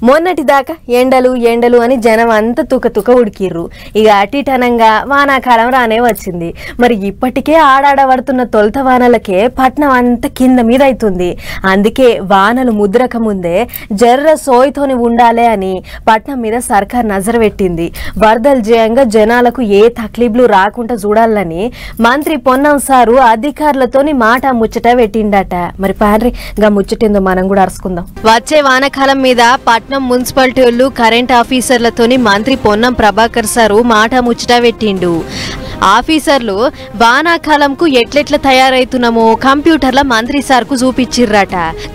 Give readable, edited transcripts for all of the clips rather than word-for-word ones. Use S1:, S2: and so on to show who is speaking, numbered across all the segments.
S1: మొన్నటి దాకా ఎండలు ఎండలు అని జనం అంతా తుక ఉడికిర్రు. ఇక అటిటనంగా వానాకాలం రానే వచ్చింది. మరి ఇప్పటికే ఆడాడబడుతున్న తొలత వానలకే పట్నం అంతా కింద మీద అవుతుంది. అందుకే వానలు ముద్రక ముందే జర్ర సోయితోని ఉండాలి అని పట్నం మీద సర్కార్ నజర పెట్టింది. వరదలు జయంగా జనాలకు ఏ తక్లీఫ్లు రాకుండా చూడాలని మంత్రి పొన్నం సారు అధికారులతోని మాట ముచ్చట పెట్టిండట. మరి పాండ్రి గా ముచ్చటేందో మనం కూడా అరుచుకుందాం. వచ్చే వానకాలం మీద పట్నం మున్సిపాలిటీ వాళ్ళు కరెంట్ ఆఫీసర్లతోని మంత్రి పొన్నం ప్రభాకర్ సారు మాట ముచ్చట పెట్టిండు. ఆఫీసర్లు వానాకాలంకు ఎట్లెట్ల తయారైతున్నామో కంప్యూటర్ల మంత్రి సార్కు చూపించిర్రట.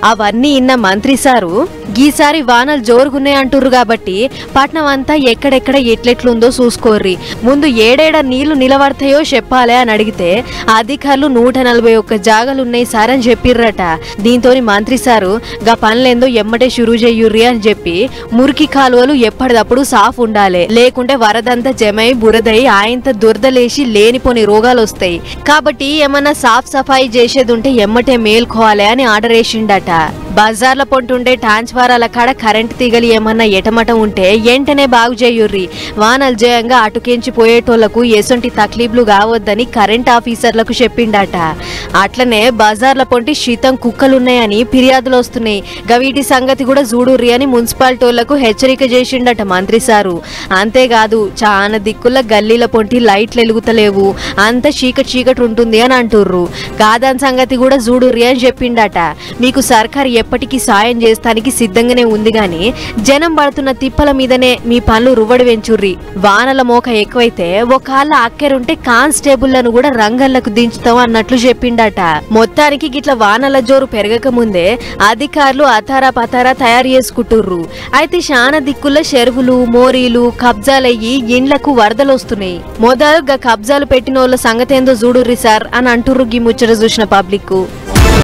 S1: అవన్నీ ఇన్న మంత్రి సారు ఈసారి వానలు జోరుగున్నాయి అంటుర్రు కాబట్టి పట్నం అంతా ఎక్కడెక్కడ ఎట్లెట్లుందో చూసుకోర్రి, ముందు ఏడేడ నీళ్లు నిలబడతాయో చెప్పాలి అని అడిగితే అధికారులు 141 జాగాలున్నాయి సార్ అని చెప్పిర్రట. దీంతో మంత్రి సారు గా పనులేందో ఎమ్మటే షురూ చెయ్యుర్రి అని చెప్పి మురికి కాలువలు ఎప్పటిదప్పుడు సాఫ్ ఉండాలి, లేకుంటే వరదంతా జమై బురదై ఆయంత దురదలేసి లేనిపోని రోగాలు వస్తాయి, కాబట్టి ఏమన్నా సాఫ్ సఫాయి చేసేది ఉంటే ఎమ్మటే మేల్కోవాలి అని ఆర్డర్ వేసిండట. బజార్ల పొంటుండే ట్రాన్స్ఫారాల కాడ కరెంట్ తీగలి ఏమన్నా ఎటమటం ఉంటే ఎంటనే బాగు చేయుర్రి, వానలు జయంగా అటుకెంచి పోయేటోళ్లకు ఎసొంటి తక్లీఫ్లు కావద్దని కరెంట్ ఆఫీసర్లకు చెప్పిండట. అట్లనే బజార్ల పొంటి శీతం కుక్కలున్నాయని ఫిర్యాదులు వస్తున్నాయి, గవీటి సంగతి కూడా చూడుర్రి అని మున్సిపాలిటోళ్లకు హెచ్చరిక చేసిండట మంత్రి సారు. అంతేకాదు చాలా దిక్కుల గల్లీల పొంటి లైట్లు ఎలుగుతలేవు, అంత చీకటి ఉంటుంది అని అంటుర్రు, కాదని సంగతి కూడా చూడుర్రి అని చెప్పిండట. మీకు సర్కారు ఎప్పటికీ సాయం చేస్తానికి సిద్ధంగానే ఉంది గాని జనం పడుతున్న తిప్పల మీదనే మీ పనులు రువ్వడి వెంచుర్రి, వానల మోక ఎక్కువైతే ఒకళ్ళ అక్కెరుంటే కానిస్టేబుళ్లను కూడా రంగంలకు దించుతాం అన్నట్లు చెప్పిండట. మొత్తానికి గిట్ల వానల జోరు పెరగక ముందే అధికారులు అతారా పతారా తయారు చేసుకుంటుర్రు. అయితే శానా దిక్కుల చెరువులు మోరీలు కబ్జాలయ్యి ఇండ్లకు వరదలు వస్తున్నాయి. మొదలుగా కబ్జాలు పెట్టినోళ్ళ సంగతేందో చూడుర్రి సార్ అని అంటుర్రు. గి ముచ్చట చూసిన పబ్లిక్.